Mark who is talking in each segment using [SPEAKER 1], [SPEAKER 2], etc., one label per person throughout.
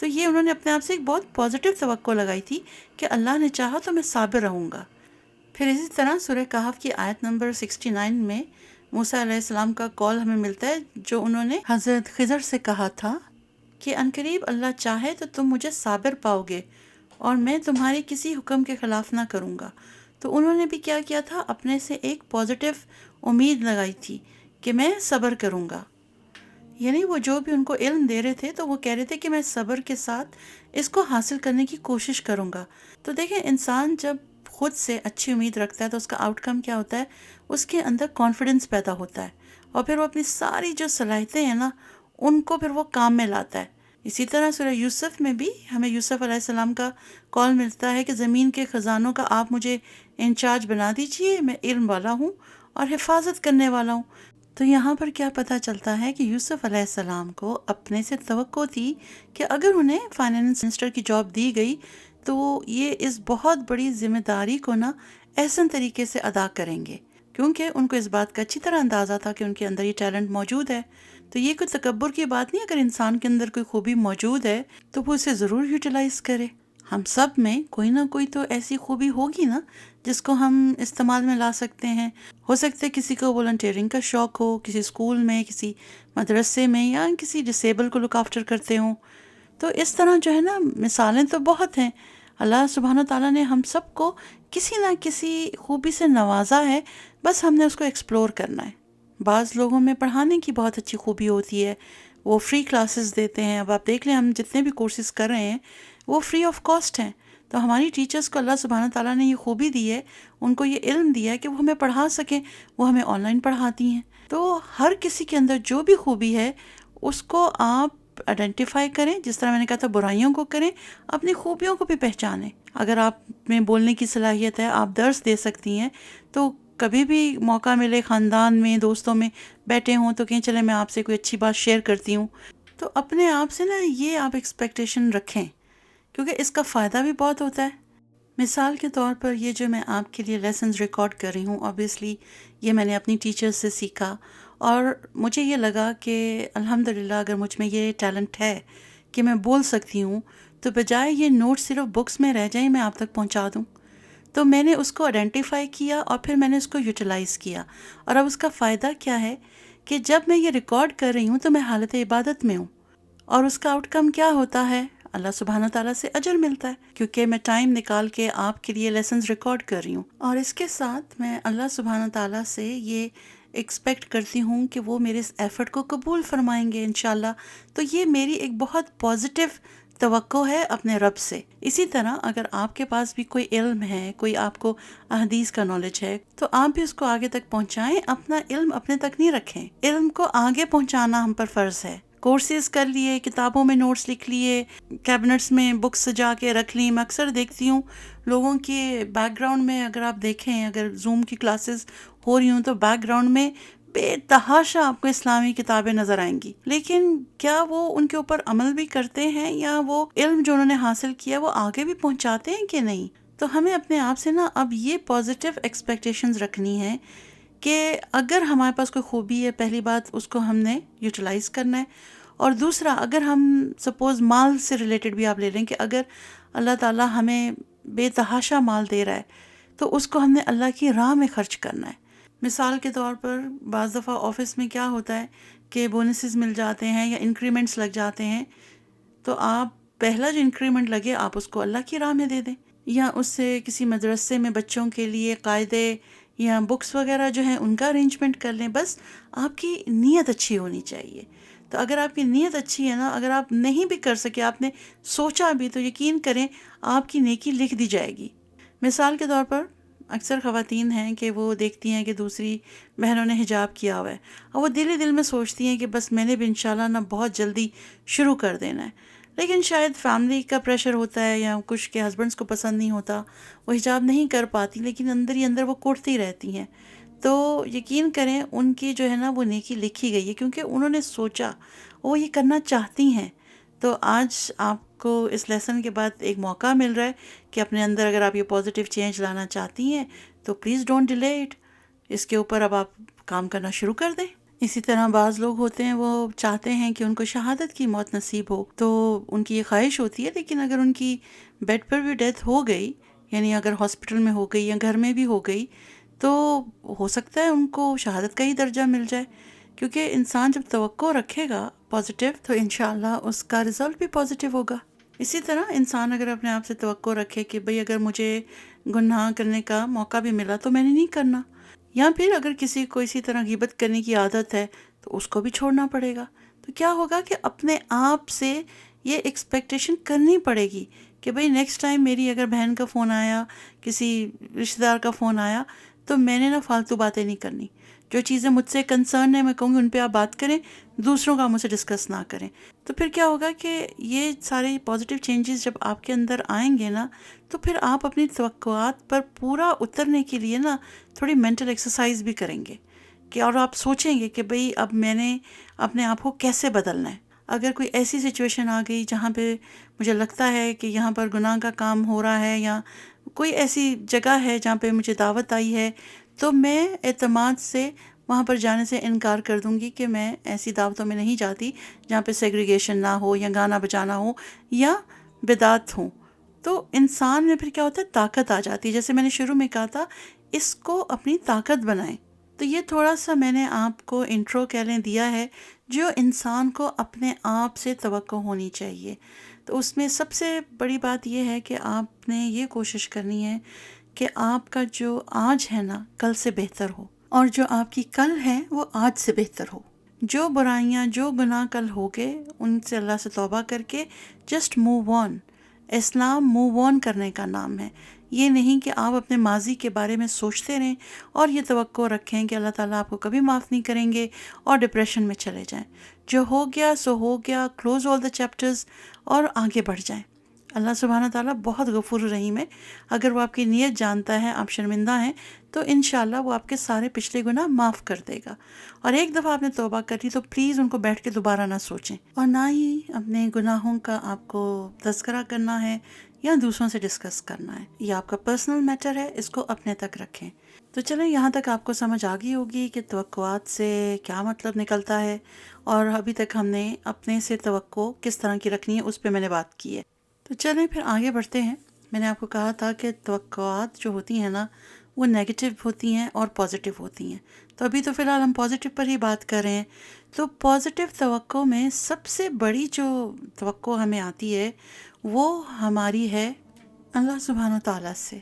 [SPEAKER 1] تو یہ انہوں نے اپنے آپ سے ایک بہت پازیٹیو توقع لگائی تھی کہ اللہ نے چاہا تو میں صابر رہوں گا۔ پھر اسی طرح سورہ کہف کی آیت نمبر 69 میں موسیٰ علیہ السلام کا کال ہمیں ملتا ہے، جو انہوں نے حضرت خضر سے کہا تھا کہ عنقریب اللہ چاہے تو تم مجھے صابر پاؤ گے اور میں تمہاری کسی حکم کے خلاف نہ کروں گا۔ تو انہوں نے بھی کیا کیا تھا، اپنے سے ایک پازیٹیو امید لگائی تھی کہ میں صبر کروں گا۔ یعنی وہ جو بھی ان کو علم دے رہے تھے تو وہ کہہ رہے تھے کہ میں صبر کے ساتھ اس کو حاصل کرنے کی کوشش کروں گا۔ تو دیکھیں، انسان جب خود سے اچھی امید رکھتا ہے تو اس کا آؤٹ کم کیا ہوتا ہے، اس کے اندر کانفیڈنس پیدا ہوتا ہے، اور پھر وہ اپنی ساری جو صلاحیتیں ہیں نا ان کو پھر وہ کام میں لاتا ہے۔ اسی طرح سورہ یوسف میں بھی ہمیں یوسف علیہ السلام کا کال ملتا ہے کہ زمین کے خزانوں کا آپ مجھے انچارج بنا دیجئے، میں علم والا ہوں اور حفاظت کرنے والا ہوں۔ تو یہاں پر کیا پتہ چلتا ہے کہ یوسف علیہ السلام کو اپنے سے توقع تھی کہ اگر انہیں فائنانس منسٹر کی جاب دی گئی تو یہ اس بہت بڑی ذمہ داری کو نا احسن طریقے سے ادا کریں گے، کیونکہ ان کو اس بات کا اچھی طرح اندازہ تھا کہ ان کے اندر یہ ٹیلنٹ موجود ہے۔ تو یہ کوئی تکبر کی بات نہیں، اگر انسان کے اندر کوئی خوبی موجود ہے تو وہ اسے ضرور یوٹیلائز کرے۔ ہم سب میں کوئی نہ کوئی تو ایسی خوبی ہوگی نا جس کو ہم استعمال میں لا سکتے ہیں۔ ہو سکتا ہے کسی کو والنٹیئرنگ کا شوق ہو، کسی اسکول میں، کسی مدرسے میں، یا کسی ڈسیبل کو لک آفٹر کرتے ہوں۔ تو اس طرح جو ہے نا مثالیں تو بہت ہیں۔ اللہ سبحانہ تعالیٰ نے ہم سب کو کسی نہ کسی خوبی سے نوازا ہے، بس ہم نے اس کو ایکسپلور کرنا ہے۔ بعض لوگوں میں پڑھانے کی بہت اچھی خوبی ہوتی ہے، وہ فری کلاسز دیتے ہیں۔ اب آپ دیکھ لیں، ہم جتنے بھی کورسز کر رہے ہیں وہ فری آف کاسٹ ہیں۔ تو ہماری ٹیچرز کو اللہ سبحانہ تعالیٰ نے یہ خوبی دی ہے، ان کو یہ علم دیا ہے کہ وہ ہمیں پڑھا سکیں، وہ ہمیں آن لائن پڑھاتی ہیں۔ تو ہر کسی کے اندر جو بھی خوبی ہے اس کو آپ آئیڈینٹیفائی کریں، جس طرح میں نے کہا تھا برائیوں کو کریں، اپنی خوبیوں کو بھی پہچانیں۔ اگر آپ میں بولنے کی صلاحیت ہے، آپ درس دے سکتی ہیں، تو کبھی بھی موقع ملے، خاندان میں، دوستوں میں بیٹھے ہوں تو کہیں چلے میں آپ سے کوئی اچھی بات شیئر کرتی ہوں، تو اپنے آپ سے نا یہ آپ ایکسپیکٹیشن رکھیں، کیونکہ اس کا فائدہ بھی بہت ہوتا ہے۔ مثال کے طور پر یہ جو میں آپ کے لیے لیسنز ریکارڈ کر رہی ہوں، اوبیسلی یہ میں نے اپنی ٹیچر سے سیکھا، اور مجھے یہ لگا کہ الحمدللہ اگر مجھ میں یہ ٹیلنٹ ہے کہ میں بول سکتی ہوں، تو بجائے یہ نوٹ صرف بکس میں رہ جائیں میں آپ تک پہنچا دوں۔ تو میں نے اس کو آئیڈینٹیفائی کیا اور پھر میں نے اس کو یوٹیلائز کیا، اور اب اس کا فائدہ کیا ہے کہ جب میں یہ ریکارڈ کر رہی ہوں تو میں حالت عبادت میں ہوں، اور اس کا آؤٹ کم کیا ہوتا ہے، اللہ سبحانہ تعالیٰ سے اجر ملتا ہے، کیونکہ میں ٹائم نکال کے آپ کے لیے لیسنز ریکارڈ کر رہی ہوں، اور اس کے ساتھ میں اللہ سبحانہ تعالیٰ سے یہ ایکسپیکٹ کرتی ہوں کہ وہ میرے اس ایفرٹ کو قبول فرمائیں گے انشاءاللہ۔ تو یہ میری ایک بہت پازیٹیو توقع ہے اپنے رب سے۔ اسی طرح اگر آپ کے پاس بھی کوئی علم ہے، کوئی آپ کو احادیث کا نالج ہے، تو آپ بھی اس کو آگے تک پہنچائیں، اپنا علم اپنے تک نہیں رکھیں، علم کو آگے پہنچانا ہم پر فرض ہے۔ کورسز کر لیے، کتابوں میں نوٹس لکھ لیے، کیبنٹس میں بکس سجا کے رکھ لی۔ میں اکثر دیکھتی ہوں لوگوں کے بیک گراؤنڈ میں، اگر آپ دیکھیں، اگر زوم کی کلاسز ہو رہی ہوں تو بیک گراؤنڈ میں بے تحاشا آپ کو اسلامی کتابیں نظر آئیں گی، لیکن کیا وہ ان کے اوپر عمل بھی کرتے ہیں، یا وہ علم جو انہوں نے حاصل کیا وہ آگے بھی پہنچاتے ہیں کہ نہیں؟ تو ہمیں اپنے آپ سے نا اب یہ پازیٹیو ایکسپیکٹیشنز رکھنی ہے کہ اگر ہمارے پاس کوئی خوبی ہے، پہلی بات اس کو ہم نے یوٹیلائز کرنا ہے، اور دوسرا اگر ہم سپوز مال سے ریلیٹڈ بھی آپ لے لیں کہ اگر اللہ تعالیٰ ہمیں بے تحاشا مال دے رہا ہے تو اس کو ہم نے اللہ کی راہ میں خرچ کرنا ہے۔ مثال کے طور پر بعض دفعہ آفس میں کیا ہوتا ہے کہ بونسز مل جاتے ہیں یا انکریمنٹس لگ جاتے ہیں، تو آپ پہلا جو انکریمنٹ لگے آپ اس کو اللہ کی راہ میں دے دیں، یا اس سے کسی مدرسے میں بچوں کے لیے قاعدے یا بکس وغیرہ جو ہیں ان کا ارینجمنٹ کر لیں۔ بس آپ کی نیت اچھی ہونی چاہیے۔ تو اگر آپ کی نیت اچھی ہے نا، اگر آپ نہیں بھی کر سکے، آپ نے سوچا بھی، تو یقین کریں آپ کی نیکی لکھ دی جائے گی۔ مثال کے طور پر اکثر خواتین ہیں کہ وہ دیکھتی ہیں کہ دوسری بہنوں نے حجاب کیا ہوا ہے، اور وہ دل ہی دل میں سوچتی ہیں کہ بس میں نے بھی انشاءاللہ نا بہت جلدی شروع کر دینا ہے، لیکن شاید فیملی کا پریشر ہوتا ہے یا کچھ کے ہسبینڈس کو پسند نہیں ہوتا، وہ حجاب نہیں کر پاتی، لیکن اندر ہی اندر وہ کوٹتی رہتی ہیں۔ تو یقین کریں ان کی جو ہے نا وہ نیکی لکھی گئی ہے، کیونکہ انہوں نے سوچا، وہ یہ کرنا چاہتی ہیں۔ تو آج آپ کو اس لیسن کے بعد ایک موقع مل رہا ہے کہ اپنے اندر اگر آپ یہ پازیٹیو چینج لانا چاہتی ہیں تو پلیز ڈونٹ ڈیلے اٹ، اس کے اوپر اب آپ کام کرنا شروع کر دیں۔ اسی طرح بعض لوگ ہوتے ہیں وہ چاہتے ہیں کہ ان کو شہادت کی موت نصیب ہو، تو ان کی یہ خواہش ہوتی ہے، لیکن اگر ان کی بیڈ پر بھی ڈیتھ ہو گئی، یعنی اگر ہاسپٹل میں ہو گئی یا گھر میں بھی ہو گئی، تو ہو سکتا ہے ان کو شہادت کا ہی درجہ مل جائے، کیونکہ انسان جب توقع رکھے گا پازیٹیو تو انشاءاللہ اس کا رزلٹ بھی پازیٹیو ہوگا۔ اسی طرح انسان اگر اپنے آپ سے توقع رکھے کہ بھئی اگر مجھے گناہ کرنے کا موقع بھی ملا تو میں نے نہیں کرنا، یا پھر اگر کسی کو اسی طرح غیبت کرنے کی عادت ہے تو اس کو بھی چھوڑنا پڑے گا، تو کیا ہوگا کہ اپنے آپ سے یہ ایکسپیکٹیشن کرنی پڑے گی کہ بھئی نیکسٹ ٹائم میری اگر بہن کا فون آیا، کسی رشتہ دار کا فون آیا، تو میں نے نا فالتو باتیں نہیں کرنی، جو چیزیں مجھ سے کنسرن ہے میں کہوں گی ان پہ آپ بات کریں، دوسروں کا مجھ سے ڈسکس نہ کریں۔ تو پھر کیا ہوگا کہ یہ سارے پازیٹیو چینجز جب آپ کے اندر آئیں گے نا، تو پھر آپ اپنی توقعات پر پورا اترنے کے لیے نا تھوڑی مینٹل ایکسرسائز بھی کریں گے کہ، اور آپ سوچیں گے کہ بھئی اب میں نے اپنے آپ کو کیسے بدلنا ہے۔ اگر کوئی ایسی سچویشن آ گئی جہاں پہ مجھے لگتا ہے کہ یہاں پر گناہ کا کام ہو رہا ہے، یا کوئی ایسی جگہ ہے جہاں پہ مجھے دعوت آئی ہے، تو میں اعتماد سے وہاں پر جانے سے انکار کر دوں گی کہ میں ایسی دعوتوں میں نہیں جاتی جہاں پہ سیگریگیشن نہ ہو یا گانا بجانا ہو یا بدعت ہوں۔ تو انسان میں پھر کیا ہوتا ہے، طاقت آ جاتی ہے، جیسے میں نے شروع میں کہا تھا، اس کو اپنی طاقت بنائیں۔ تو یہ تھوڑا سا میں نے آپ کو انٹرو کہہ لیں دیا ہے، جو انسان کو اپنے آپ سے توقع ہونی چاہیے۔ تو اس میں سب سے بڑی بات یہ ہے کہ آپ نے یہ کوشش کرنی ہے کہ آپ کا جو آج ہے نا کل سے بہتر ہو، اور جو آپ کی کل ہے وہ آج سے بہتر ہو۔ جو برائیاں، جو گناہ کل ہو گئے ان سے اللہ سے توبہ کر کے just move on. Islam move on کرنے کا نام ہے، یہ نہیں کہ آپ اپنے ماضی کے بارے میں سوچتے رہیں اور یہ توقع رکھیں کہ اللہ تعالیٰ آپ کو کبھی معاف نہیں کریں گے اور ڈپریشن میں چلے جائیں۔ جو ہو گیا سو ہو گیا، کلوز آل دا چیپٹرز اور آگے بڑھ جائیں۔ اللہ سبحانہ تعالیٰ بہت غفور رحیم ہے، اگر وہ آپ کی نیت جانتا ہے، آپ شرمندہ ہیں، تو انشاءاللہ وہ آپ کے سارے پچھلے گناہ معاف کر دے گا۔ اور ایک دفعہ آپ نے توبہ کر لی تو پلیز ان کو بیٹھ کے دوبارہ نہ سوچیں، اور نہ ہی اپنے گناہوں کا آپ کو تذکرہ کرنا ہے یا دوسروں سے ڈسکس کرنا ہے۔ یہ آپ کا پرسنل میٹر ہے، اس کو اپنے تک رکھیں۔ تو چلیں، یہاں تک آپ کو سمجھ آ گئی ہوگی کہ توقعات سے کیا مطلب نکلتا ہے، اور ابھی تک ہم نے اپنے سے توقع کس طرح کی رکھنی ہے اس پہ میں نے بات کی ہے۔ تو چلیں پھر آگے بڑھتے ہیں۔ میں نے آپ کو کہا تھا کہ توقعات جو ہوتی ہیں نا وہ نیگیٹو ہوتی ہیں اور پازیٹیو ہوتی ہیں، تو ابھی تو فی الحال ہم پازیٹیو پر ہی بات کر رہے ہیں۔ تو پازیٹیو توقع میں سب سے بڑی جو توقع ہمیں آتی ہے وہ ہماری ہے اللہ سبحانہ تعالیٰ سے،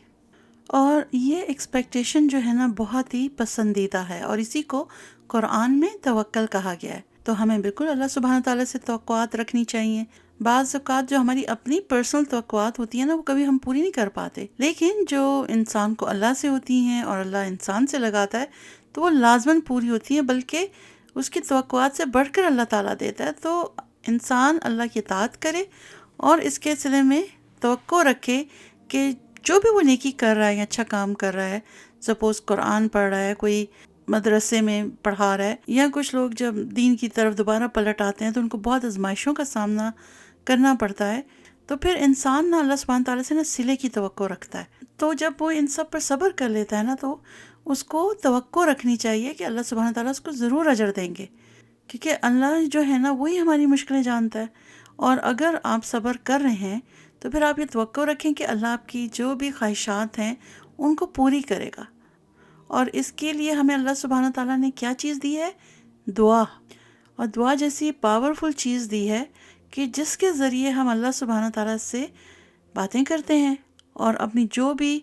[SPEAKER 1] اور یہ ایکسپیکٹیشن جو ہے نا بہت ہی پسندیدہ ہے، اور اسی کو قرآن میں توکل کہا گیا ہے۔ تو ہمیں بالکل اللہ سبحانہ تعالیٰ سے توقعات رکھنی چاہیے۔ بعض اوقات جو ہماری اپنی پرسنل توقعات ہوتی ہیں نا وہ کبھی ہم پوری نہیں کر پاتے، لیکن جو انسان کو اللہ سے ہوتی ہیں اور اللہ انسان سے لگاتا ہے تو وہ لازماً پوری ہوتی ہیں، بلکہ اس کی توقعات سے بڑھ کر اللہ تعالیٰ دیتا ہے۔ تو انسان اللہ کی اطاعت کرے اور اس کے سلسلے میں توقع رکھے کہ جو بھی وہ نیکی کر رہا ہے یا اچھا کام کر رہا ہے، سپوز قرآن پڑھ رہا ہے، کوئی مدرسے میں پڑھا رہا ہے، یا کچھ لوگ جب دین کی طرف دوبارہ پلٹ آتے ہیں تو ان کو بہت آزمائشوں کا سامنا کرنا پڑتا ہے، تو پھر انسان نا اللہ سبحانہ تعالیٰ سے نا صلے کی توقع رکھتا ہے۔ تو جب وہ ان سب پر صبر کر لیتا ہے نا تو اس کو توقع رکھنی چاہیے کہ اللہ سبحانہ تعالیٰ اس کو ضرور اجر دیں گے، کیونکہ اللہ جو ہے نا وہی ہماری مشکلیں جانتا ہے، اور اگر آپ صبر کر رہے ہیں تو پھر آپ یہ توقع رکھیں کہ اللہ آپ کی جو بھی خواہشات ہیں ان کو پوری کرے گا۔ اور اس کے لیے ہمیں اللہ سبحانہ تعالیٰ نے کیا چیز دی ہے؟ دعا۔ اور دعا جیسی پاورفل چیز دی ہے کہ جس کے ذریعے ہم اللہ سبحانہ تعالیٰ سے باتیں کرتے ہیں اور اپنی جو بھی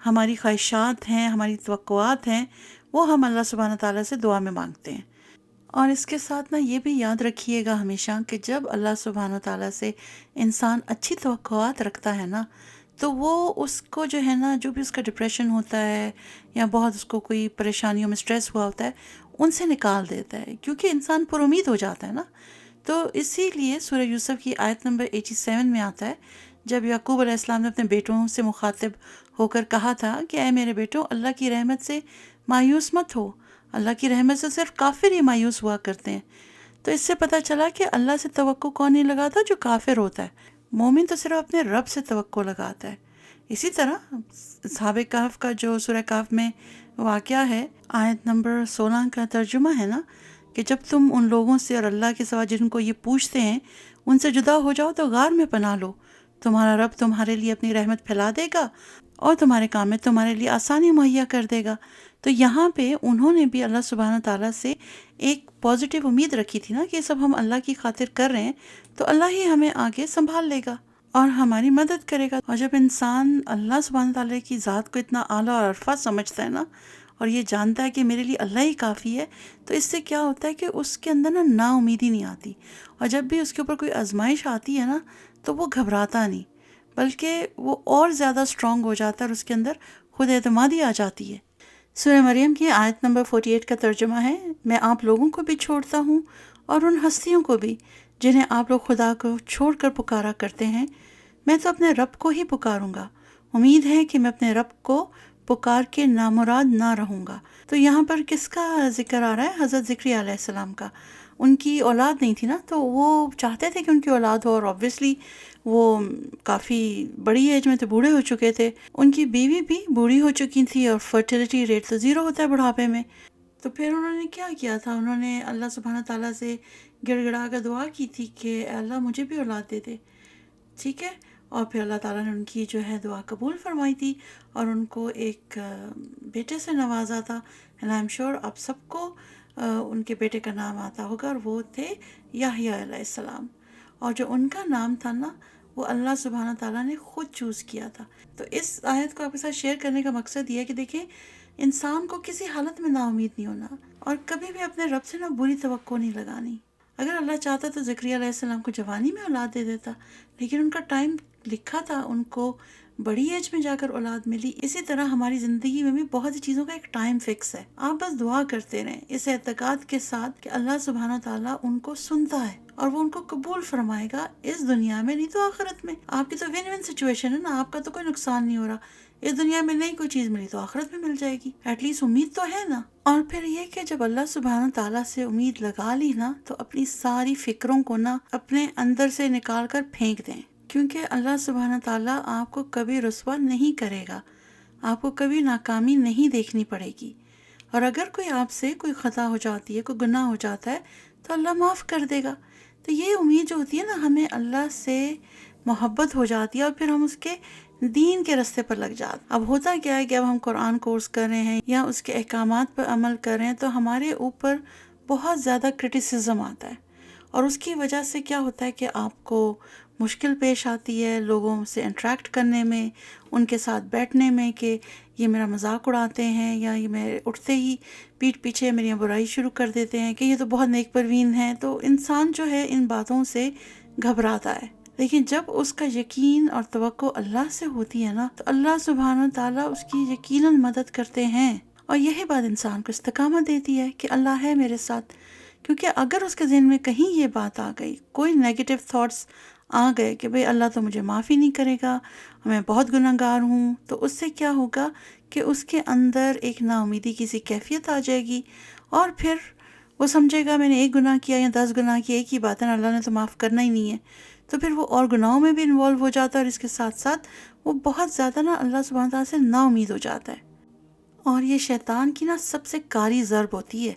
[SPEAKER 1] ہماری خواہشات ہیں، ہماری توقعات ہیں، وہ ہم اللہ سبحانہ تعالیٰ سے دعا میں مانگتے ہیں۔ اور اس کے ساتھ نا یہ بھی یاد رکھیے گا ہمیشہ کہ جب اللہ سبحانہ تعالیٰ سے انسان اچھی توقعات رکھتا ہے نا تو وہ اس کو جو ہے نا جو بھی اس کا ڈپریشن ہوتا ہے یا بہت اس کو کوئی پریشانیوں میں اسٹریس ہوا ہوتا ہے ان سے نکال دیتا ہے، کیونکہ انسان پر امید ہو جاتا ہے نا۔ تو اسی لیے سورہ یوسف کی آیت نمبر 87 میں آتا ہے، جب یعقوب علیہ السلام نے اپنے بیٹوں سے مخاطب ہو کر کہا تھا کہ اے میرے بیٹوں، اللہ کی رحمت سے مایوس مت ہو، اللہ کی رحمت سے صرف کافر ہی مایوس ہوا کرتے ہیں۔ تو اس سے پتہ چلا کہ اللہ سے توقع کون نہیں لگاتا؟ جو کافر ہوتا ہے۔ مومن تو صرف اپنے رب سے توقع لگاتا ہے۔ اسی طرح اصحاب کہف کا جو سورہ کہف میں واقعہ ہے، آیت نمبر 16 کا ترجمہ ہے نا کہ جب تم ان لوگوں سے اور اللہ کے سوا جن کو یہ پوچھتے ہیں ان سے جدا ہو جاؤ تو غار میں پناہ لو، تمہارا رب تمہارے لیے اپنی رحمت پھیلا دے گا اور تمہارے کام میں تمہارے لیے آسانی مہیا کر دے گا۔ تو یہاں پہ انہوں نے بھی اللہ سبحانہ تعالیٰ سے ایک پازیٹیو امید رکھی تھی نا کہ یہ سب ہم اللہ کی خاطر کر رہے ہیں تو اللہ ہی ہمیں آگے سنبھال لے گا اور ہماری مدد کرے گا۔ اور جب انسان اللہ سبحانہ تعالیٰ کی ذات کو اتنا اعلیٰ اور عرفہ سمجھتا ہے نا، اور یہ جانتا ہے کہ میرے لیے اللہ ہی کافی ہے، تو اس سے کیا ہوتا ہے کہ اس کے اندر نا امیدی نہیں آتی، اور جب بھی اس کے اوپر کوئی آزمائش آتی ہے نا تو وہ گھبراتا نہیں، بلکہ وہ اور زیادہ اسٹرانگ ہو جاتا ہے اور اس کے اندر خود اعتمادی آ جاتی ہے۔ سورہ مریم کی آیت نمبر 48 کا ترجمہ ہے، میں آپ لوگوں کو بھی چھوڑتا ہوں اور ان ہستیوں کو بھی جنہیں آپ لوگ خدا کو چھوڑ کر پکارا کرتے ہیں، میں تو اپنے رب کو ہی پکاروں گا، امید ہے کہ میں اپنے رب کو پکار کے نامراد نہ رہوں گا۔ تو یہاں پر کس کا ذکر آ رہا ہے؟ حضرت زکریا علیہ السلام کا۔ ان کی اولاد نہیں تھی نا، تو وہ چاہتے تھے کہ ان کی اولاد ہو، اور آبویسلی وہ کافی بڑی ایج میں تو بوڑھے ہو چکے تھے، ان کی بیوی بھی بوڑھی ہو چکی تھی اور فرٹیلیٹی ریٹ تو زیرو ہوتا ہے بڑھاپے میں۔ تو پھر انہوں نے کیا کیا تھا، انہوں نے اللہ سبحانہ تعالیٰ سے گڑ گڑا کر دعا کی تھی کہ اے اللہ مجھے بھی اولاد دے دے، ٹھیک ہے؟ اور پھر اللہ تعالیٰ نے ان کی جو ہے دعا قبول فرمائی تھی اور ان کو ایک بیٹے سے نوازا تھا، اینڈ آئی ایم شیور آپ سب کو ان کے بیٹے کا نام آتا ہوگا، اور وہ تھے یحییٰ علیہ السلام، اور جو ان کا نام تھا نا وہ اللہ سبحانہ تعالیٰ نے خود چوز کیا تھا۔ تو اس آیت کو آپ کے ساتھ شیئر کرنے کا مقصد یہ ہے کہ دیکھیں، انسان کو کسی حالت میں نا امید نہیں ہونا اور کبھی بھی اپنے رب سے نا بری توقع نہیں لگانی۔ اگر اللہ چاہتا تو زکریا علیہ السلام کو جوانی میں اولاد دے دیتا، لیکن ان کا ٹائم لکھا تھا، ان کو بڑی ایج میں جا کر اولاد ملی۔ اسی طرح ہماری زندگی میں بھی بہت سی چیزوں کا ایک ٹائم فکس ہے، آپ بس دعا کرتے رہیں اس اعتقاد کے ساتھ کہ اللہ سبحانہ تعالیٰ ان کو سنتا ہے اور وہ ان کو قبول فرمائے گا، اس دنیا میں نہیں تو آخرت میں۔ آپ کی تو ون ون سچویشن ہے نا، آپ کا تو کوئی نقصان نہیں ہو رہا، اس دنیا میں نہیں کوئی چیز ملی تو آخرت میں مل جائے گی، ایٹ لیسٹ امید تو ہے نا۔ اور پھر یہ کہ جب اللہ سبحانہ تعالیٰ سے امید لگا لی نا تو اپنی ساری فکروں کو نا اپنے اندر سے نکال کر پھینک دیں، کیونکہ اللہ سبحانہ تعالیٰ آپ کو کبھی رسوا نہیں کرے گا، آپ کو کبھی ناکامی نہیں دیکھنی پڑے گی، اور اگر کوئی آپ سے کوئی خطا ہو جاتی ہے، کوئی گناہ ہو جاتا ہے تو اللہ معاف کر دے گا۔ تو یہ امید جو ہوتی ہے نا، ہمیں اللہ سے محبت ہو جاتی ہے اور پھر ہم اس کے دین کے راستے پر لگ جاتے۔ اب ہوتا کیا ہے کہ اب ہم قرآن کورس کر رہے ہیں یا اس کے احکامات پر عمل کر رہے ہیں تو ہمارے اوپر بہت زیادہ کرٹیسزم آتا ہے، اور اس کی وجہ سے کیا ہوتا ہے کہ آپ کو مشکل پیش آتی ہے لوگوں سے انٹریکٹ کرنے میں، ان کے ساتھ بیٹھنے میں، کہ یہ میرا مذاق اڑاتے ہیں یا یہ میرے اٹھتے ہی پیٹھ پیچھے میری برائی شروع کر دیتے ہیں کہ یہ تو بہت نیک پروین ہیں۔ تو انسان جو ہے ان باتوں سے گھبراتا ہے، لیکن جب اس کا یقین اور توقع اللہ سے ہوتی ہے نا تو اللہ سبحانہ تعالیٰ اس کی یقیناً مدد کرتے ہیں، اور یہی بات انسان کو استقامت دیتی ہے کہ اللہ ہے میرے ساتھ۔ کیونکہ اگر اس کے ذہن میں کہیں یہ بات آ گئی، کوئی نیگیٹو تھاٹس آ گئے کہ بھئی اللہ تو مجھے معافی نہیں کرے گا، میں بہت گناہ گار ہوں، تو اس سے کیا ہوگا کہ اس کے اندر ایک نا امیدی کی سی کیفیت آ جائے گی، اور پھر وہ سمجھے گا میں نے ایک گناہ کیا یا 10 گناہ کیا ایک ہی بات ہے نا، اللہ نے تو معاف کرنا ہی نہیں ہے، تو پھر وہ اور گناہوں میں بھی انوالو ہو جاتا ہے، اور اس کے ساتھ ساتھ وہ بہت زیادہ نا اللہ سبحانہ تعالیٰ سے نا امید ہو جاتا ہے۔ اور یہ شیطان کی نا سب سے کاری ضرب ہوتی ہے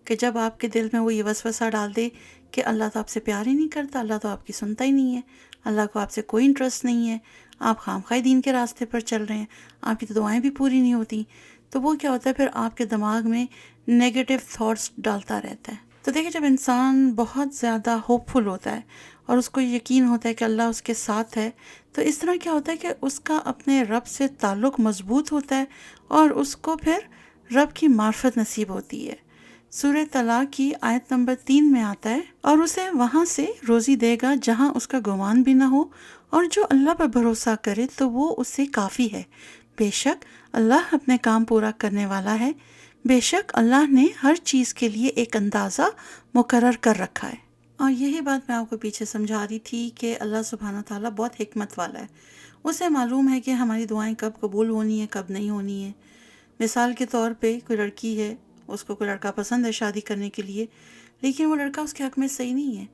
[SPEAKER 1] کہ جب آپ کے دل میں وہ یہ وسوسہ ڈال دے کہ اللہ تو آپ سے پیار ہی نہیں کرتا، اللہ تو آپ کی سنتا ہی نہیں ہے، اللہ کو آپ سے کوئی انٹرسٹ نہیں ہے، آپ خامخواہ دین کے راستے پر چل رہے ہیں، آپ کی تو دعائیں بھی پوری نہیں ہوتی، تو وہ کیا ہوتا ہے پھر آپ کے دماغ میں نیگیٹو تھاٹس ڈالتا رہتا ہے۔ تو دیکھیں، جب انسان بہت زیادہ ہوپ فل ہوتا ہے اور اس کو یقین ہوتا ہے کہ اللہ اس کے ساتھ ہے، تو اس طرح کیا ہوتا ہے کہ اس کا اپنے رب سے تعلق مضبوط ہوتا ہے اور اس کو پھر رب کی معرفت نصیب ہوتی ہے۔ سورہ طلاق کی آیت نمبر 3 میں آتا ہے، اور اسے وہاں سے روزی دے گا جہاں اس کا گمان بھی نہ ہو، اور جو اللہ پر بھروسہ کرے تو وہ اس سے کافی ہے، بے شک اللہ اپنے کام پورا کرنے والا ہے، بے شک اللہ نے ہر چیز کے لیے ایک اندازہ مقرر کر رکھا ہے۔ اور یہی بات میں آپ کو پیچھے سمجھا رہی تھی کہ اللہ سبحانہ تعالیٰ بہت حکمت والا ہے، اسے معلوم ہے کہ ہماری دعائیں کب قبول ہونی ہیں کب نہیں ہونی ہیں۔ مثال کے طور پہ کوئی لڑکی ہے، اس کو کوئی لڑکا پسند ہے شادی کرنے کے لیے، لیکن وہ لڑکا اس کے حق میں صحیح نہیں ہے،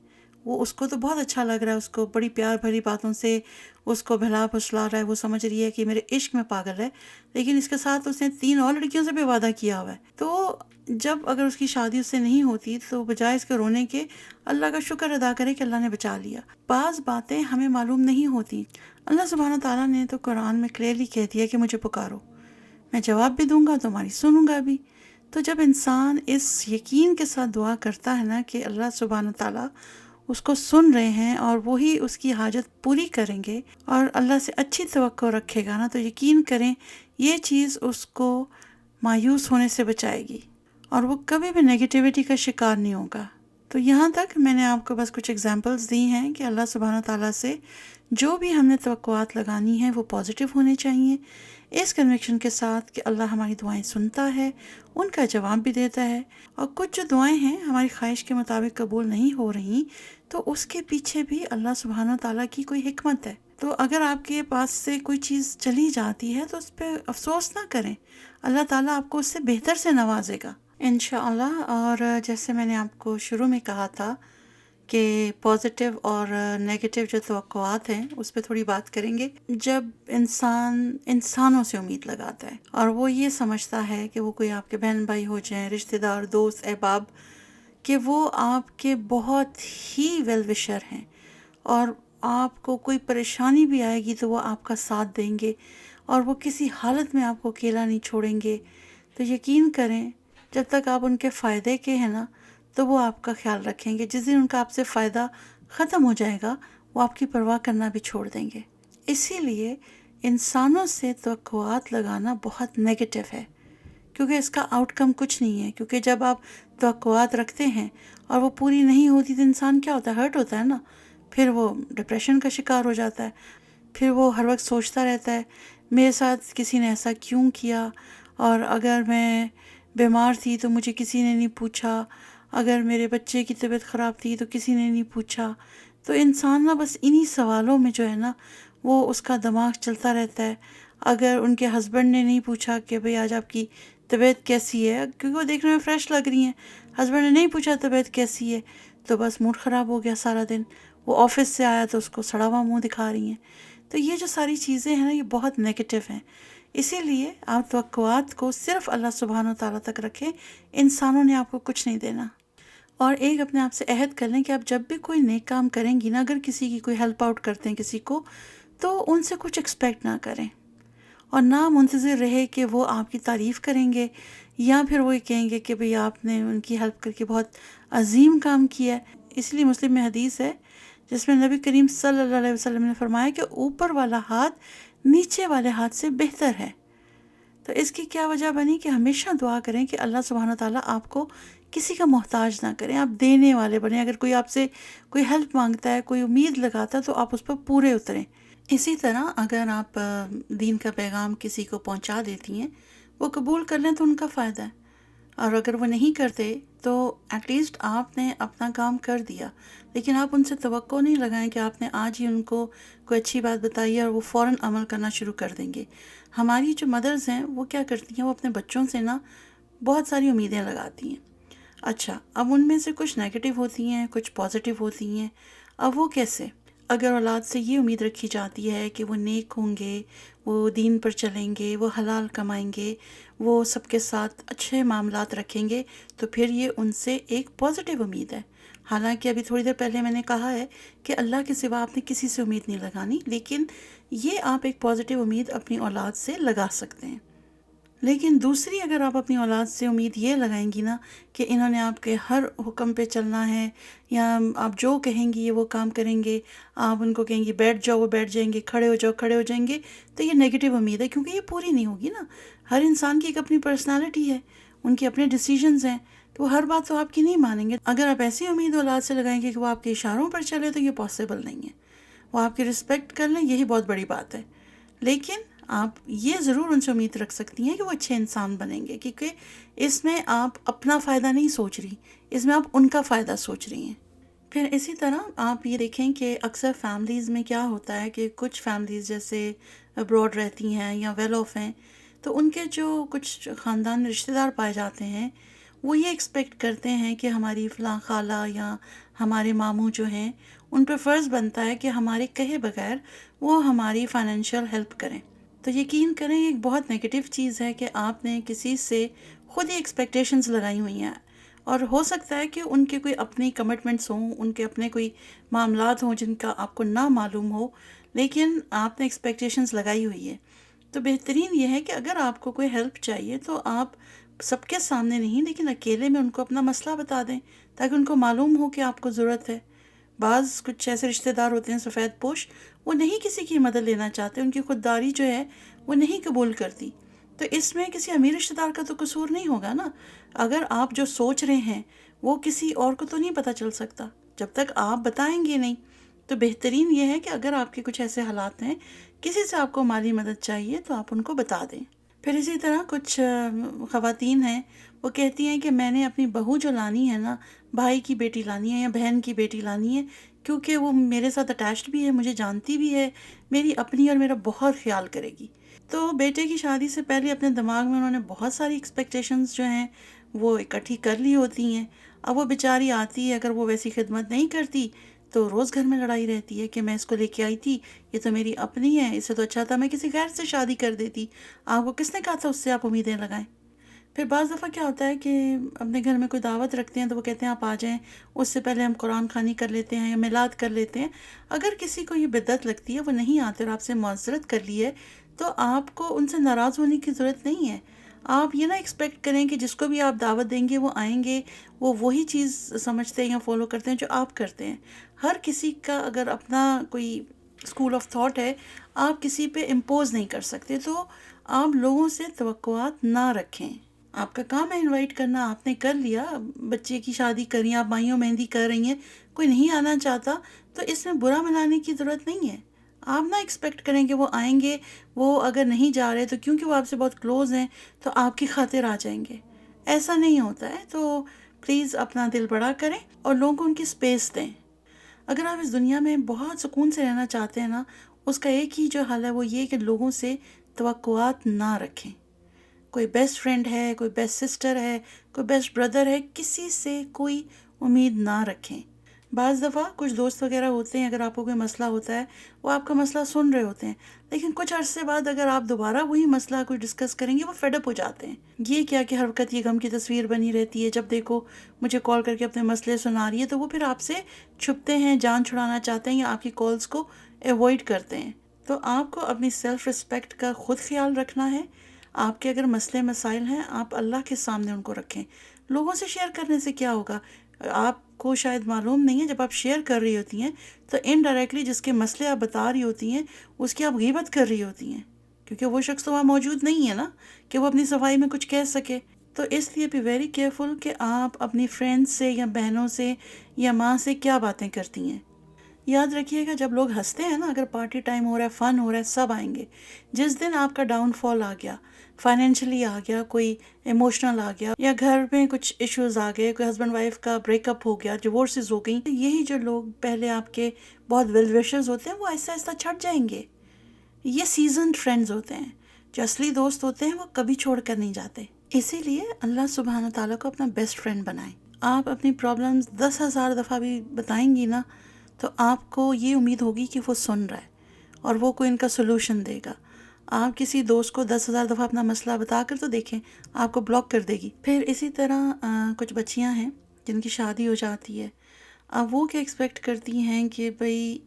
[SPEAKER 1] وہ اس کو تو بہت اچھا لگ رہا ہے، اس کو بڑی پیار بھری باتوں سے اس کو بہلا پھسلا رہا ہے، وہ سمجھ رہی ہے کہ میرے عشق میں پاگل ہے، لیکن اس کے ساتھ اس نے 3 اور لڑکیوں سے بھی وعدہ کیا ہوا ہے۔ تو جب اگر اس کی شادی اس سے نہیں ہوتی تو بجائے اس کے رونے کے اللہ کا شکر ادا کرے کہ اللہ نے بچا لیا۔ بعض باتیں ہمیں معلوم نہیں ہوتی، اللہ سبحانہ تعالیٰ نے تو قرآن میں کلیئرلی کہہ دیا کہ مجھے پکارو، میں جواب بھی دوں گا، تمہاری سنوں گا بھی۔ تو جب انسان اس یقین کے ساتھ دعا کرتا ہے نا کہ اللہ سبحانہ تعالیٰ اس کو سن رہے ہیں اور وہی اس کی حاجت پوری کریں گے اور اللہ سے اچھی توقع رکھے گا نا، تو یقین کریں یہ چیز اس کو مایوس ہونے سے بچائے گی اور وہ کبھی بھی نیگیٹیوٹی کا شکار نہیں ہوگا۔ تو یہاں تک میں نے آپ کو بس کچھ اگزامپلز دی ہیں کہ اللہ سبحانہ تعالیٰ سے جو بھی ہم نے توقعات لگانی ہیں وہ پازیٹیو ہونے چاہیے، اس کنوکشن کے ساتھ کہ اللہ ہماری دعائیں سنتا ہے، ان کا جواب بھی دیتا ہے، اور کچھ جو دعائیں ہیں ہماری خواہش کے مطابق قبول نہیں ہو رہی تو اس کے پیچھے بھی اللہ سبحانہ تعالیٰ کی کوئی حکمت ہے۔ تو اگر آپ کے پاس سے کوئی چیز چلی جاتی ہے تو اس پہ افسوس نہ کریں، اللہ تعالیٰ آپ کو اس سے بہتر سے نوازے گا انشاءاللہ۔ اور جیسے میں نے آپ کو شروع میں کہا تھا کہ پازیٹیو اور نیگیٹیو جو توقعات ہیں اس پہ تھوڑی بات کریں گے۔ جب انسان انسانوں سے امید لگاتا ہے اور وہ یہ سمجھتا ہے کہ وہ کوئی آپ کے بہن بھائی ہو جائیں، رشتہ دار، دوست، احباب، کہ وہ آپ کے بہت ہی ویل وشر ہیں اور آپ کو کوئی پریشانی بھی آئے گی تو وہ آپ کا ساتھ دیں گے اور وہ کسی حالت میں آپ کو اکیلا نہیں چھوڑیں گے، تو یقین کریں جب تک آپ ان کے فائدے کے ہیں نا تو وہ آپ کا خیال رکھیں گے۔ جس دن ان کا آپ سے فائدہ ختم ہو جائے گا وہ آپ کی پرواہ کرنا بھی چھوڑ دیں گے۔ اسی لیے انسانوں سے توقعات لگانا بہت نیگیٹو ہے، کیونکہ اس کا آؤٹ کم کچھ نہیں ہے۔ کیونکہ جب آپ توقعات رکھتے ہیں اور وہ پوری نہیں ہوتی تو انسان کیا ہوتا ہے، ہرٹ ہوتا ہے نا، پھر وہ ڈپریشن کا شکار ہو جاتا ہے، پھر وہ ہر وقت سوچتا رہتا ہے میرے ساتھ کسی نے ایسا کیوں کیا، اور اگر میں بیمار تھی تو مجھے کسی نے نہیں پوچھا، اگر میرے بچے کی طبیعت خراب تھی تو کسی نے نہیں پوچھا۔ تو انسان نا بس انہی سوالوں میں جو ہے نا وہ اس کا دماغ چلتا رہتا ہے۔ اگر ان کے ہسبینڈ نے نہیں پوچھا کہ بھئی آج آپ کی طبیعت کیسی ہے، کیونکہ وہ دیکھنے میں فریش لگ رہی ہیں، ہسبینڈ نے نہیں پوچھا طبیعت کیسی ہے، تو بس موڈ خراب ہو گیا سارا دن۔ وہ آفس سے آیا تو اس کو سڑا ہوا منہ دکھا رہی ہیں۔ تو یہ جو ساری چیزیں ہیں نا یہ بہت نیگیٹو ہیں۔ اسی لیے آپ توقعات کو صرف اللہ سبحانہ تعالیٰ تک رکھیں، انسانوں نے آپ کو کچھ نہیں دینا۔ اور ایک اپنے آپ سے عہد کر لیں کہ آپ جب بھی کوئی نیک کام کریں گی نا، اگر کسی کی کوئی ہیلپ آؤٹ کرتے ہیں کسی کو، تو ان سے کچھ ایکسپیکٹ نہ کریں اور نہ منتظر رہے کہ وہ آپ کی تعریف کریں گے یا پھر وہ کہیں گے کہ بھئی آپ نے ان کی ہیلپ کر کے بہت عظیم کام کیا ہے۔ اس لیے مسلم میں حدیث ہے جس میں نبی کریم صلی اللہ علیہ وسلم نے فرمایا کہ اوپر والا ہاتھ نیچے والے ہاتھ سے بہتر ہے۔ تو اس کی کیا وجہ بنی کہ ہمیشہ دعا کریں کہ اللہ سبحانہ تعالیٰ آپ کو کسی کا محتاج نہ کریں، آپ دینے والے بنیں۔ اگر کوئی آپ سے کوئی ہیلپ مانگتا ہے، کوئی امید لگاتا ہے تو آپ اس پر پورے اتریں۔ اسی طرح اگر آپ دین کا پیغام کسی کو پہنچا دیتی ہیں، وہ قبول کر لیں تو ان کا فائدہ ہے، اور اگر وہ نہیں کرتے تو ایٹ لیسٹ آپ نے اپنا کام کر دیا۔ لیکن آپ ان سے توقع نہیں لگائیں کہ آپ نے آج ہی ان کو کوئی اچھی بات بتائی ہے اور وہ فوراً عمل کرنا شروع کر دیں گے۔ ہماری جو مدرز ہیں وہ کیا کرتی ہیں، وہ اپنے بچوں سے نا بہت ساری امیدیں لگاتی ہیں۔ اچھا، اب ان میں سے کچھ نیگیٹو ہوتی ہیں، کچھ پازیٹیو ہوتی ہیں۔ اب وہ کیسے؟ اگر اولاد سے یہ امید رکھی جاتی ہے کہ وہ نیک ہوں گے، وہ دین پر چلیں گے، وہ حلال کمائیں گے، وہ سب کے ساتھ اچھے معاملات رکھیں گے، تو پھر یہ ان سے ایک پازیٹیو امید ہے۔ حالانکہ ابھی تھوڑی دیر پہلے میں نے کہا ہے کہ اللہ کے سوا آپ نے کسی سے امید نہیں لگانی، لیکن یہ آپ ایک پازیٹیو امید اپنی اولاد سے لگا سکتے ہیں۔ لیکن دوسری اگر آپ اپنی اولاد سے امید یہ لگائیں گی نا کہ انہوں نے آپ کے ہر حکم پہ چلنا ہے، یا آپ جو کہیں گی یہ وہ کام کریں گے، آپ ان کو کہیں گی بیٹھ جاؤ وہ بیٹھ جائیں گے، کھڑے ہو جاؤ کھڑے ہو جائیں گے، تو یہ نیگیٹو امید ہے، کیونکہ یہ پوری نہیں ہوگی نا۔ ہر انسان کی ایک اپنی پرسنالٹی ہے، ان کے اپنے ڈیسیجنز ہیں، تو وہ ہر بات تو آپ کی نہیں مانیں گے۔ اگر آپ ایسی امید اولاد سے لگائیں گے کہ وہ آپ کے اشاروں پر چلے تو یہ پاسبل نہیں ہے۔ وہ آپ کی رسپیکٹ کر لیں، یہی بہت بڑی بات ہے۔ لیکن آپ یہ ضرور ان سے امید رکھ سکتی ہیں کہ وہ اچھے انسان بنیں گے، کیونکہ اس میں آپ اپنا فائدہ نہیں سوچ رہی، اس میں آپ ان کا فائدہ سوچ رہی ہیں۔ پھر اسی طرح آپ یہ دیکھیں کہ اکثر فیملیز میں کیا ہوتا ہے کہ کچھ فیملیز جیسے ابراڈ رہتی ہیں یا ویل آف ہیں، تو ان کے جو کچھ خاندان میں رشتہ دار پائے جاتے ہیں وہ یہ ایکسپیکٹ کرتے ہیں کہ ہماری فلاں خالہ یا ہمارے ماموں جو ہیں ان پہ فرض بنتا ہے کہ ہمارے کہے بغیر وہ ہماری فائنینشیل ہیلپ کریں. تو یقین کریں یہ ایک بہت نگیٹو چیز ہے کہ آپ نے کسی سے خود ہی ایکسپیکٹیشنز لگائی ہوئی ہیں، اور ہو سکتا ہے کہ ان کے کوئی اپنی کمٹمنٹس ہوں، ان کے اپنے کوئی معاملات ہوں جن کا آپ کو نہ معلوم ہو، لیکن آپ نے ایکسپیکٹیشنز لگائی ہوئی ہے. تو بہترین یہ ہے کہ اگر آپ کو کوئی ہیلپ چاہیے تو آپ سب کے سامنے نہیں لیکن اکیلے میں ان کو اپنا مسئلہ بتا دیں تاکہ ان کو معلوم ہو کہ آپ کو ضرورت ہے. بعض کچھ ایسے رشتہ دار ہوتے ہیں سفید پوش، وہ نہیں کسی کی مدد لینا چاہتے، ان کی خودداری جو ہے وہ نہیں قبول کرتی. تو اس میں کسی امیر رشتہ دار کا تو قصور نہیں ہوگا نا. اگر آپ جو سوچ رہے ہیں وہ کسی اور کو تو نہیں پتہ چل سکتا جب تک آپ بتائیں گے نہیں. تو بہترین یہ ہے کہ اگر آپ کے کچھ ایسے حالات ہیں، کسی سے آپ کو مالی مدد چاہیے تو آپ ان کو بتا دیں. پھر اسی طرح کچھ خواتین ہیں، وہ کہتی ہیں کہ میں نے اپنی بہو جو لانی ہے نا، بھائی کی بیٹی لانی ہے یا بہن کی بیٹی لانی ہے، کیونکہ وہ میرے ساتھ اٹیچڈ بھی ہے، مجھے جانتی بھی ہے، میری اپنی اور میرا بہت خیال کرے گی. تو بیٹے کی شادی سے پہلے اپنے دماغ میں انہوں نے بہت ساری ایکسپیکٹیشنز جو ہیں وہ اکٹھی کر لی ہوتی ہیں. اب وہ بیچاری آتی ہے، اگر وہ ویسی خدمت نہیں کرتی تو روز گھر میں لڑائی رہتی ہے کہ میں اس کو لے کے آئی تھی، یہ تو میری اپنی ہے، اس سے تو اچھا تھا میں کسی غیر سے شادی کر دیتی، آپ کو کس نے کہا تھا اس سے آپ امیدیں لگائیں. پھر بعض دفعہ کیا ہوتا ہے کہ اپنے گھر میں کوئی دعوت رکھتے ہیں تو وہ کہتے ہیں آپ آ جائیں، اس سے پہلے ہم قرآن خوانی کر لیتے ہیں یا میلاد کر لیتے ہیں. اگر کسی کو یہ بدعت لگتی ہے، وہ نہیں آتے اور آپ سے معذرت کر لی ہے، تو آپ کو ان سے ناراض ہونے کی ضرورت نہیں ہے. آپ یہ نہ ایکسپیکٹ کریں کہ جس کو بھی آپ دعوت دیں گے وہ آئیں گے، وہ وہی چیز سمجھتے ہیں یا فالو کرتے ہیں جو آپ کرتے ہیں. ہر کسی کا اگر اپنا کوئی اسکول آف تھاٹ ہے، آپ کسی پہ امپوز نہیں کر سکتے. تو آپ لوگوں سے توقعات نہ رکھیں. آپ کا کام ہے انوائٹ کرنا، آپ نے کر لیا، بچے کی شادی کری، آپ مائیوں مہندی کر رہی ہیں، کوئی نہیں آنا چاہتا تو اس میں برا منانے کی ضرورت نہیں ہے. آپ نہ ایکسپیکٹ کریں کہ وہ آئیں گے، وہ اگر نہیں جا رہے تو کیونکہ وہ آپ سے بہت کلوز ہیں تو آپ کی خاطر آ جائیں گے. ایسا نہیں ہوتا ہے. تو پلیز اپنا دل بڑا کریں اور لوگوں کو ان کی سپیس دیں. اگر آپ اس دنیا میں بہت سکون سے رہنا چاہتے ہیں نا، اس کا ایک ہی جو حل ہے وہ یہ کہ لوگوں سے توقعات نہ رکھیں. کوئی بیسٹ فرینڈ ہے، کوئی بیسٹ سسٹر ہے، کوئی بیسٹ بردر ہے، کسی سے کوئی امید نہ رکھیں. بعض دفعہ کچھ دوست وغیرہ ہوتے ہیں، اگر آپ کو کوئی مسئلہ ہوتا ہے وہ آپ کا مسئلہ سن رہے ہوتے ہیں، لیکن کچھ عرصے بعد اگر آپ دوبارہ وہی مسئلہ کوئی ڈسکس کریں گے وہ فیڈ اپ ہو جاتے ہیں. یہ کیا کہ ہر وقت یہ غم کی تصویر بنی رہتی ہے، جب دیکھو مجھے کال کر کے اپنے مسئلے سنا رہی ہے. تو وہ پھر آپ سے چھپتے ہیں، جان چھڑانا چاہتے ہیں یا آپ کی کالز کو ایوائڈ کرتے ہیں. تو آپ کو اپنی سیلف رسپیکٹ کا خود خیال رکھنا ہے. آپ کے اگر مسئلے مسائل ہیں آپ اللہ کے سامنے ان کو رکھیں. لوگوں سے شیئر کرنے سے کیا ہوگا؟ آپ کو شاید معلوم نہیں ہے، جب آپ شیئر کر رہی ہوتی ہیں تو انڈائریکٹلی جس کے مسئلے آپ بتا رہی ہوتی ہیں اس کی آپ غیبت کر رہی ہوتی ہیں، کیونکہ وہ شخص تو وہاں موجود نہیں ہے نا کہ وہ اپنی صفائی میں کچھ کہہ سکے. تو اس لیے بی ویری کیئرفل کہ آپ اپنی فرینڈ سے یا بہنوں سے یا ماں سے کیا باتیں کرتی ہیں. یاد رکھیے گا جب لوگ ہنستے ہیں نا، اگر پارٹی ٹائم ہو رہا ہے، فن ہو رہا ہے، سب آئیں گے. جس دن آپ کا ڈاؤن فال آ گیا، فائنینشلی آ گیا، کوئی ایموشنل آ گیا، یا گھر میں کچھ ایشوز آ گئے، کوئی ہسبینڈ وائف کا بریک اپ ہو گیا، ڈیورسز ہو گئیں، یہی جو لوگ پہلے آپ کے بہت ویل وشرز ہوتے ہیں وہ آہستہ آہستہ چھٹ جائیں گے. یہ سیزنڈ فرینڈز ہوتے ہیں. جو اصلی دوست ہوتے ہیں وہ کبھی چھوڑ کر نہیں جاتے. اسی لیے اللہ سبحانہ تعالیٰ کو اپنا بیسٹ فرینڈ بنائیں. آپ اپنی پرابلمز 10,000 دفعہ بھی بتائیں گی نا تو آپ کو یہ امید ہوگی کہ وہ سن رہا ہے اور وہ کوئی ان کا سلوشن دے گا. آپ کسی دوست کو 10,000 دفعہ اپنا مسئلہ بتا کر تو دیکھیں، آپ کو بلاک کر دے گی. پھر اسی طرح کچھ بچیاں ہیں جن کی شادی ہو جاتی ہے. اب وہ کیا ایکسپیکٹ کرتی ہیں کہ بھئی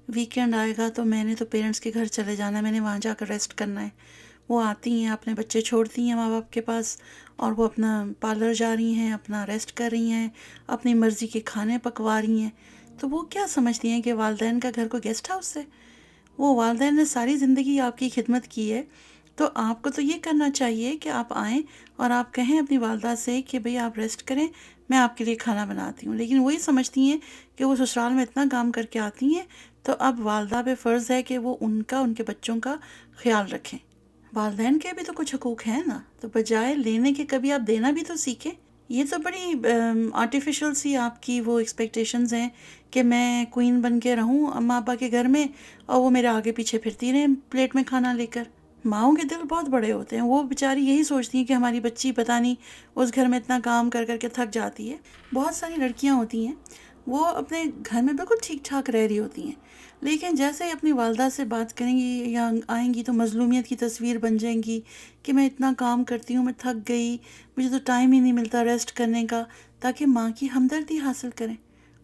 [SPEAKER 1] ویکینڈ آئے گا تو میں نے تو پیرنٹس کے گھر چلے جانا ہے، میں نے وہاں جا کر ریسٹ کرنا ہے. وہ آتی ہیں، اپنے بچے چھوڑتی ہیں ماں باپ کے پاس اور وہ اپنا پارلر جا رہی ہیں، اپنا ریسٹ کر رہی ہیں، اپنی مرضی کے کھانے پکوا رہی ہیں. تو وہ کیا سمجھتی ہیں کہ والدین کا گھر کو گیسٹ ہاؤس ہے؟ وہ والدین نے ساری زندگی آپ کی خدمت کی ہے، تو آپ کو تو یہ کرنا چاہیے کہ آپ آئیں اور آپ کہیں اپنی والدہ سے کہ بھئی آپ ریسٹ کریں، میں آپ کے لیے کھانا بناتی ہوں. لیکن وہی سمجھتی ہیں کہ وہ سسرال میں اتنا کام کر کے آتی ہیں تو اب والدہ پہ فرض ہے کہ وہ ان کے بچوں کا خیال رکھیں. والدین کے بھی تو کچھ حقوق ہیں نا، تو بجائے لینے کے کبھی آپ دینا بھی تو سیکھیں. یہ تو بڑی آرٹیفیشل سی آپ کی وہ ایکسپیکٹیشنز ہیں کہ میں کوئین بن کے رہوں اماں ابا کے گھر میں اور وہ میرے آگے پیچھے پھرتی رہیں پلیٹ میں کھانا لے کر. ماؤں کے دل بہت بڑے ہوتے ہیں، وہ بیچاری یہی سوچتی ہیں کہ ہماری بچی پتہ نہیں اس گھر میں اتنا کام کر کر کے تھک جاتی ہے۔ بہت ساری لڑکیاں ہوتی ہیں وہ اپنے گھر میں بالکل ٹھیک ٹھاک رہ رہی ہوتی ہیں، لیکن جیسے ہی اپنی والدہ سے بات کریں گی یا آئیں گی تو مظلومیت کی تصویر بن جائیں گی کہ میں اتنا کام کرتی ہوں، میں تھک گئی، مجھے تو ٹائم ہی نہیں ملتا ریسٹ کرنے کا، تاکہ ماں کی ہمدردی حاصل کریں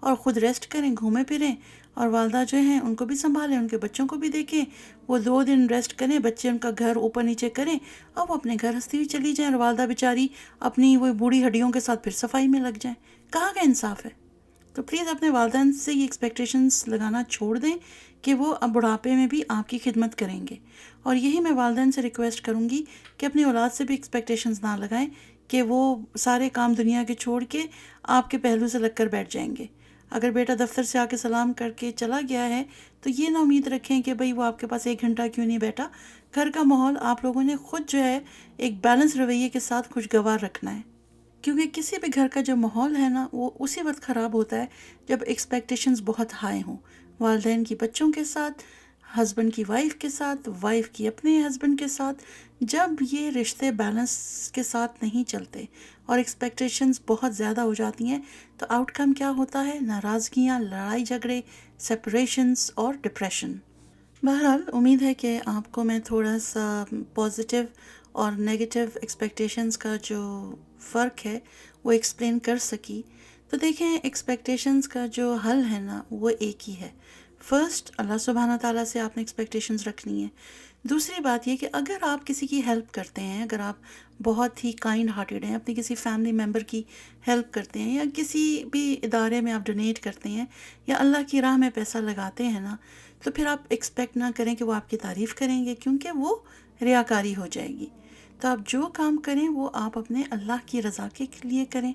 [SPEAKER 1] اور خود ریسٹ کریں، گھومیں پھریں، اور والدہ جو ہیں ان کو بھی سنبھالیں، ان کے بچوں کو بھی دیکھیں، وہ 2 دن ریسٹ کریں، بچے ان کا گھر اوپر نیچے کریں اور وہ اپنے گھر ہنستی ہوئی چلی جائیں، اور والدہ بیچاری اپنی وہ بوڑھی ہڈیوں کے ساتھ پھر صفائی میں لگ جائیں۔ کہاں کا انصاف ہے؟ تو پلیز اپنے والدین سے یہ ایکسپیکٹیشنز لگانا چھوڑ دیں کہ وہ اب بڑھاپے میں بھی آپ کی خدمت کریں گے، اور یہی میں والدین سے ریکویسٹ کروں گی کہ اپنی اولاد سے بھی ایکسپیکٹیشنز نہ لگائیں کہ وہ سارے کام دنیا کے چھوڑ کے آپ کے پہلو سے لگ کر بیٹھ جائیں گے۔ اگر بیٹا دفتر سے آ کے سلام کر کے چلا گیا ہے تو یہ نہ امید رکھیں کہ بھئی وہ آپ کے پاس 1 گھنٹہ کیوں نہیں بیٹھا۔ گھر کا ماحول آپ لوگوں نے خود جو ہے ایک بیلنس رویے کے ساتھ خوشگوار رکھنا ہے، کیونکہ کسی بھی گھر کا جو ماحول ہے نا وہ اسی وقت خراب ہوتا ہے جب ایکسپیکٹیشنز بہت ہائی ہوں، والدین کی بچوں کے ساتھ، ہسبینڈ کی وائف کے ساتھ، وائف کی اپنے ہسبینڈ کے ساتھ۔ جب یہ رشتے بیلنس کے ساتھ نہیں چلتے اور ایکسپیکٹیشنز بہت زیادہ ہو جاتی ہیں تو آؤٹ کم کیا ہوتا ہے؟ ناراضگیاں، لڑائی جھگڑے، سپریشنز اور ڈپریشن۔ بہرحال امید ہے کہ آپ کو میں تھوڑا سا پازیٹیو اور نیگیٹو ایکسپیکٹیشنز کا جو فرق ہے وہ ایکسپلین کر سکی۔ تو دیکھیں، ایکسپیکٹیشنز کا جو حل ہے نا وہ ایک ہی ہے۔ فرسٹ، اللہ سبحانہ تعالیٰ سے آپ نے ایکسپیکٹیشنز رکھنی ہے۔ دوسری بات یہ کہ اگر آپ کسی کی ہیلپ کرتے ہیں، اگر آپ بہت ہی کائنڈ ہارٹیڈ ہیں، اپنی کسی فیملی ممبر کی ہیلپ کرتے ہیں، یا کسی بھی ادارے میں آپ ڈونیٹ کرتے ہیں، یا اللہ کی راہ میں پیسہ لگاتے ہیں نا، تو پھر آپ ایکسپیکٹ نہ کریں کہ وہ آپ کی تعریف کریں گے، کیونکہ وہ ریاکاری ہو جائے گی۔ تو آپ جو کام کریں وہ آپ اپنے اللہ کی رضا کے لیے کریں۔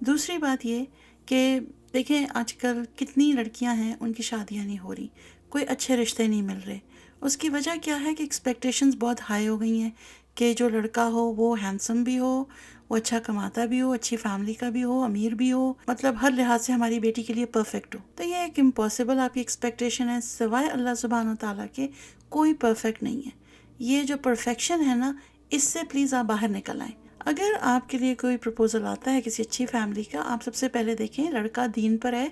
[SPEAKER 1] دوسری بات یہ کہ دیکھیں آج کل کتنی لڑکیاں ہیں ان کی شادیاں نہیں ہو رہی، کوئی اچھے رشتے نہیں مل رہے۔ اس کی وجہ کیا ہے کہ ایکسپیکٹیشنز بہت ہائی ہو گئی ہیں کہ جو لڑکا ہو وہ ہینڈسم بھی ہو، وہ اچھا کماتا بھی ہو، اچھی فیملی کا بھی ہو، امیر بھی ہو، مطلب ہر لحاظ سے ہماری بیٹی کے لیے پرفیکٹ ہو۔ تو یہ ایک امپاسبل آپ کی ایکسپیکٹیشن ہے، سوائے اللہ سبحانہ تعالیٰ کے کوئی پرفیکٹ نہیں ہے۔ یہ جو پرفیکشن ہے نا، اس سے پلیز آپ باہر نکل آئیں۔ اگر آپ کے لیے کوئی پرپوزل آتا ہے کسی اچھی فیملی کا، آپ سب سے پہلے دیکھیں لڑکا دین پر ہے،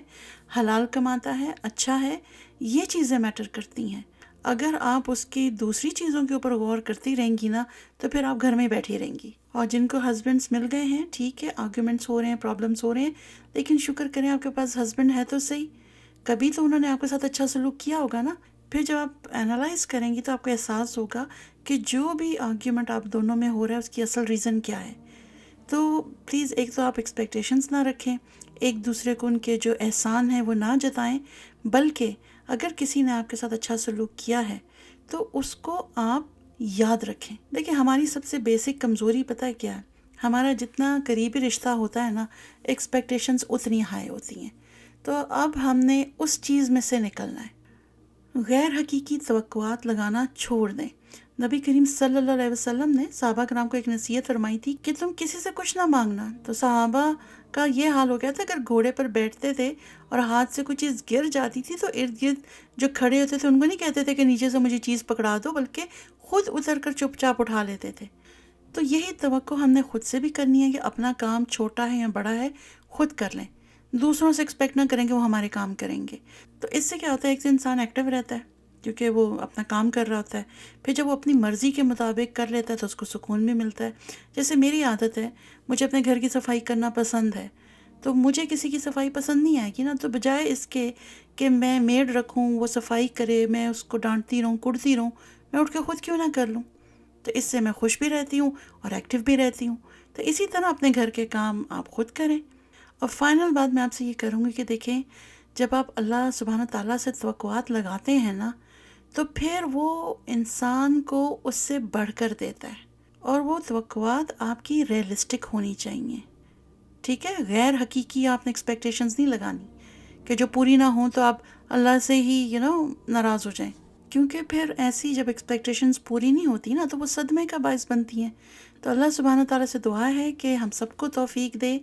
[SPEAKER 1] حلال کماتا ہے، اچھا ہے، یہ چیزیں میٹر کرتی ہیں۔ اگر آپ اس کی دوسری چیزوں کے اوپر غور کرتی رہیں گی نا تو پھر آپ گھر میں بیٹھی رہیں گی۔ اور جن کو ہسبینڈس مل گئے ہیں، ٹھیک ہے، آرگیومنٹس ہو رہے ہیں، پرابلمس ہو رہے ہیں، لیکن شکر کریں آپ کے پاس ہسبینڈ ہے تو صحیح، کبھی تو انہوں نے آپ کے ساتھ اچھا سلوک کیا ہوگا نا۔ پھر جب آپ انالائز کریں گی تو آپ کو احساس ہوگا کہ جو بھی آرگیومنٹ آپ دونوں میں ہو رہا ہے اس کی اصل ریزن کیا ہے۔ تو پلیز ایک تو آپ ایکسپیکٹیشنز نہ رکھیں، ایک دوسرے کو ان کے جو احسان ہیں وہ نہ جتائیں، بلکہ اگر کسی نے آپ کے ساتھ اچھا سلوک کیا ہے تو اس کو آپ یاد رکھیں۔ دیکھیں ہماری سب سے بیسک کمزوری پتہ ہے کیا ہے؟ ہمارا جتنا قریبی رشتہ ہوتا ہے نا، ایکسپیکٹیشنز اتنی ہائی ہوتی ہیں۔ تو اب ہم نے اس چیز میں سے نکلنا ہے، غیر حقیقی توقعات لگانا چھوڑ دیں۔ نبی کریم صلی اللہ علیہ وسلم نے صحابہ کرام کو ایک نصیحت فرمائی تھی کہ تم کسی سے کچھ نہ مانگنا۔ تو صحابہ کا یہ حال ہو گیا تھا، اگر گھوڑے پر بیٹھتے تھے اور ہاتھ سے کوئی چیز گر جاتی تھی تو ارد گرد جو کھڑے ہوتے تھے ان کو نہیں کہتے تھے کہ نیچے سے مجھے چیز پکڑا دو، بلکہ خود اتر کر چپ چاپ اٹھا لیتے تھے۔ تو یہی توقع ہم نے خود سے بھی کرنی ہے کہ اپنا کام چھوٹا ہے یا بڑا ہے خود کر لیں، دوسروں سے ایکسپیکٹ نہ کریں کہ وہ ہمارے کام کریں گے۔ تو اس سے کیا ہوتا ہے، ایک تو انسان ایکٹیو رہتا ہے کیونکہ وہ اپنا کام کر رہا ہوتا ہے، پھر جب وہ اپنی مرضی کے مطابق کر لیتا ہے تو اس کو سکون بھی ملتا ہے۔ جیسے میری عادت ہے، مجھے اپنے گھر کی صفائی کرنا پسند ہے، تو مجھے کسی کی صفائی پسند نہیں آئے گی نا، تو بجائے اس کے کہ میں میڈ رکھوں وہ صفائی کرے، میں اس کو ڈانٹتی رہوں کڑتی رہوں، میں اٹھ کے خود کیوں نہ کر لوں؟ تو اس سے میں خوش بھی رہتی ہوں اور ایکٹیو بھی رہتی ہوں۔ تو اسی طرح اپنے گھر کے کام آپ خود کریں۔ اور فائنل بات میں آپ سے یہ کروں گی کہ دیکھیں، جب آپ اللہ سبحانہ تعالیٰ سے توقعات لگاتے ہیں نا تو پھر وہ انسان کو اس سے بڑھ کر دیتا ہے، اور وہ توقعات آپ کی ریئلسٹک ہونی چاہیے، ٹھیک ہے؟ غیر حقیقی آپ نے ایکسپیکٹیشنز نہیں لگانی کہ جو پوری نہ ہوں تو آپ اللہ سے ہی ناراض ہو جائیں، کیونکہ پھر ایسی جب ایکسپیکٹیشنز پوری نہیں ہوتی نا تو وہ صدمے کا باعث بنتی ہیں۔ تو اللہ سبحانہ تعالیٰ سے دعا ہے کہ ہم سب کو توفیق دے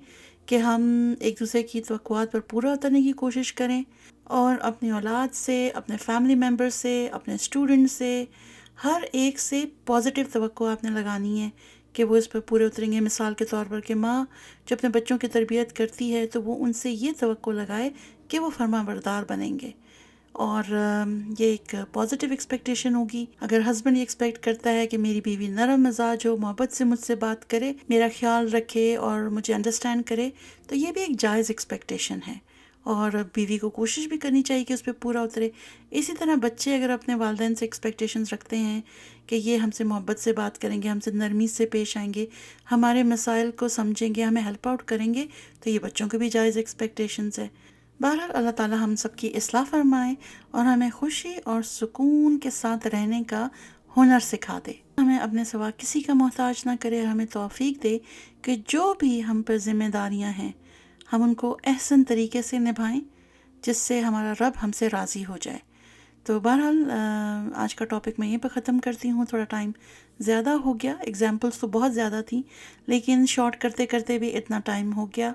[SPEAKER 1] کہ ہم ایک دوسرے کی توقعات پر پورا اترنے کی کوشش کریں، اور اپنی اولاد سے، اپنے فیملی ممبر سے، اپنے اسٹوڈنٹ سے، ہر ایک سے پازیٹیو توقع آپ نے لگانی ہے کہ وہ اس پر پورے اتریں گے. مثال کے طور پر کہ ماں جو اپنے بچوں کی تربیت کرتی ہے تو وہ ان سے یہ توقع لگائے کہ وہ فرما بردار بنیں گے، اور یہ ایک پازیٹیو ایکسپیکٹیشن ہوگی. اگر ہسبینڈ یہ ایکسپیکٹ کرتا ہے کہ میری بیوی نرم مزاج ہو، محبت سے مجھ سے بات کرے، میرا خیال رکھے اور مجھے انڈرسٹینڈ کرے، تو یہ بھی ایک جائز ایکسپیکٹیشن ہے، اور بیوی کو کوشش بھی کرنی چاہیے کہ اس پہ پورا اترے. اسی طرح بچے اگر اپنے والدین سے ایکسپیکٹیشنز رکھتے ہیں کہ یہ ہم سے محبت سے بات کریں گے، ہم سے نرمی سے پیش آئیں گے، ہمارے مسائل کو سمجھیں گے، ہمیں ہیلپ آؤٹ کریں گے، تو یہ بچوں کے بھی جائز ایکسپیکٹیشنز ہے. بہرحال اللہ تعالی ہم سب کی اصلاح فرمائے اور ہمیں خوشی اور سکون کے ساتھ رہنے کا ہنر سکھا دے، ہمیں اپنے سوا کسی کا محتاج نہ کرے، اور ہمیں توفیق دے کہ جو بھی ہم پر ذمہ داریاں ہیں ہم ان کو احسن طریقے سے نبھائیں، جس سے ہمارا رب ہم سے راضی ہو جائے. تو بہرحال آج کا ٹاپک میں یہیں پہ ختم کرتی ہوں. تھوڑا ٹائم زیادہ ہو گیا، ایگزامپلس تو بہت زیادہ تھیں لیکن شارٹ کرتے کرتے بھی اتنا ٹائم ہو گیا.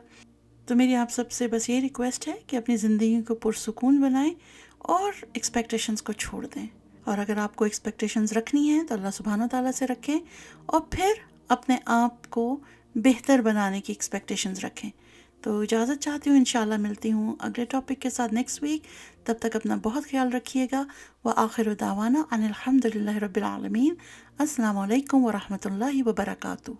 [SPEAKER 1] تو میری آپ سب سے بس یہ ریکویسٹ ہے کہ اپنی زندگی کو پرسکون بنائیں اور ایکسپیکٹیشنز کو چھوڑ دیں. اور اگر آپ کو ایکسپیکٹیشنز رکھنی ہیں تو اللہ سبحانہ و تعالیٰ سے رکھیں، اور پھر اپنے آپ کو بہتر بنانے کی ایکسپیکٹیشنز رکھیں. تو اجازت چاہتی ہوں، انشاءاللہ ملتی ہوں اگلے ٹاپک کے ساتھ نیکسٹ ویک. تب تک اپنا بہت خیال رکھیے گا. وآخر دعوانا ان الحمد للہ رب العالمین. السلام علیکم ورحمۃ اللہ وبرکاتہ.